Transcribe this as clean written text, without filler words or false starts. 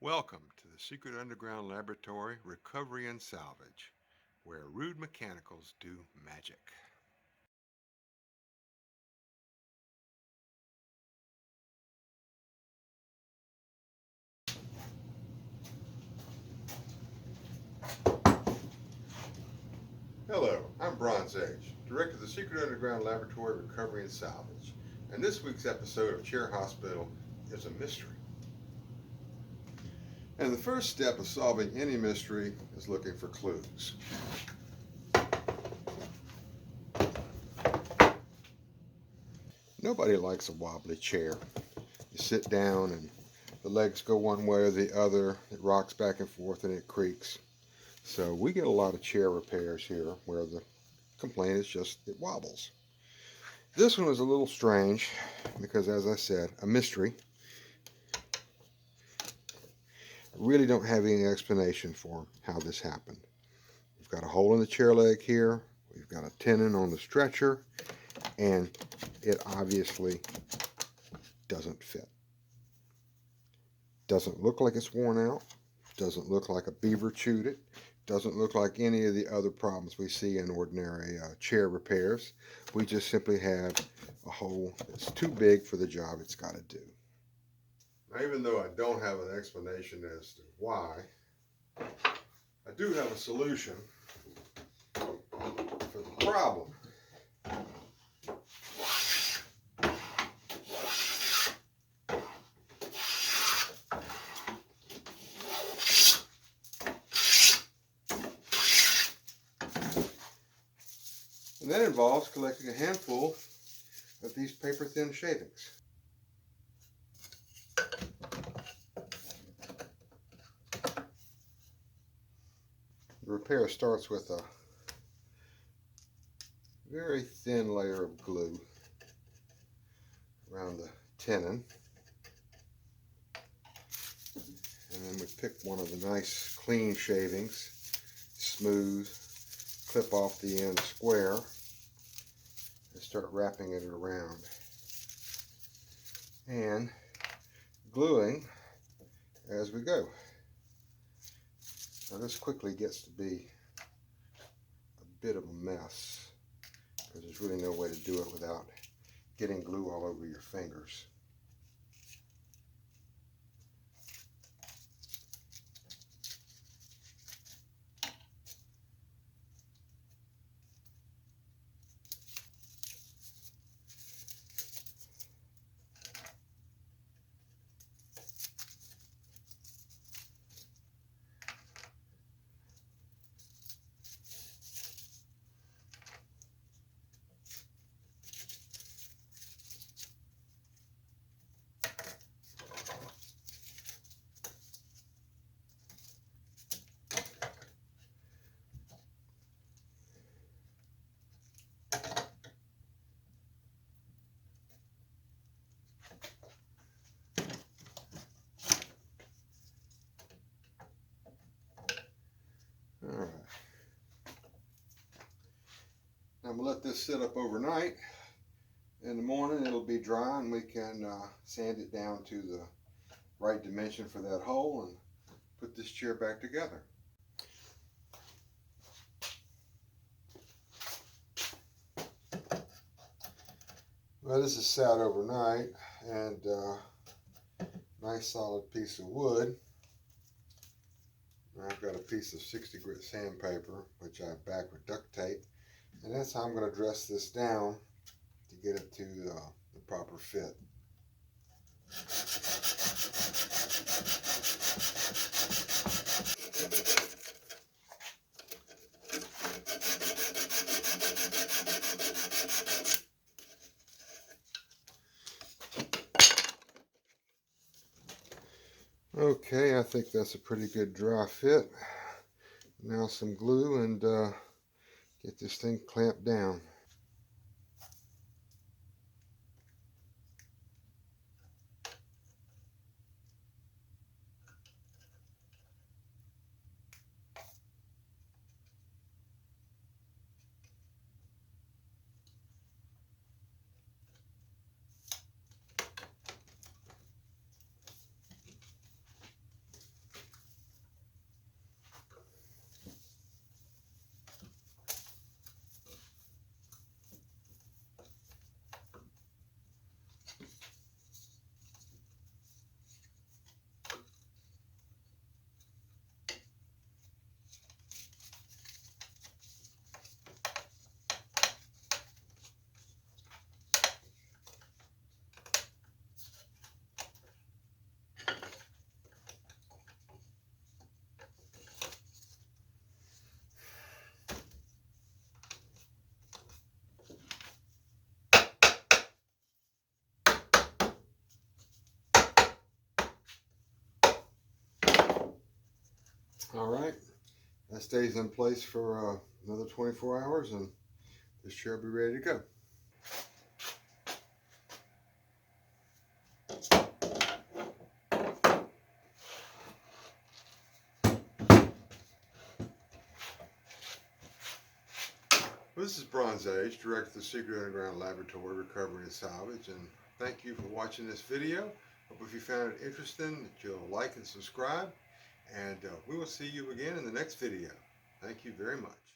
Welcome to the Secret Underground Laboratory Recovery and Salvage, where rude mechanicals do magic. Hello, I'm Bronze Age, Director of the Secret Underground Laboratory Recovery and Salvage, and this week's episode of Chair Hospital is a mystery. And the first step of solving any mystery is looking for clues. Nobody likes a wobbly chair. You sit down and the legs go one way or the other, it rocks back and forth and it creaks. So we get a lot of chair repairs here where the complaint is just it wobbles. This one was a little strange because, as I said, a mystery. I really don't have any explanation for how this happened. We've got a hole in the chair leg here. We've got a tenon on the stretcher, and it obviously doesn't fit. Doesn't look like it's worn out. Doesn't look like a beaver chewed it. Doesn't look like any of the other problems we see in ordinary chair repairs. We just simply have a hole that's too big for the job it's got to do. Now, even though I don't have an explanation as to why, I do have a solution for the problem. And that involves collecting a handful of these paper-thin shavings. The repair starts with a very thin layer of glue around the tenon. And then we pick one of the nice clean shavings, smooth, clip off the end square, and start wrapping it around. And gluing as we go. Now this quickly gets to be a bit of a mess because there's really no way to do it without getting glue all over your fingers. All right. Now I'm going to let this sit up overnight. In the morning it'll be dry and we can sand it down to the right dimension for that hole and put this chair back together. Well, this is sat overnight and nice solid piece of wood. I've got a piece of 60 grit sandpaper which I back with duct tape, and that's how I'm going to dress this down to get it to the proper fit. Okay, I think that's a pretty good dry fit. Now some glue and get this thing clamped down. All right, that stays in place for another 24 hours and this chair will be ready to go. Well, this is Bronze Age, Director of the Secret Underground Laboratory, Recovery and Salvage, and thank you for watching this video. Hope if you found it interesting that you'll like and subscribe, and we will see you again in the next video. Thank you very much.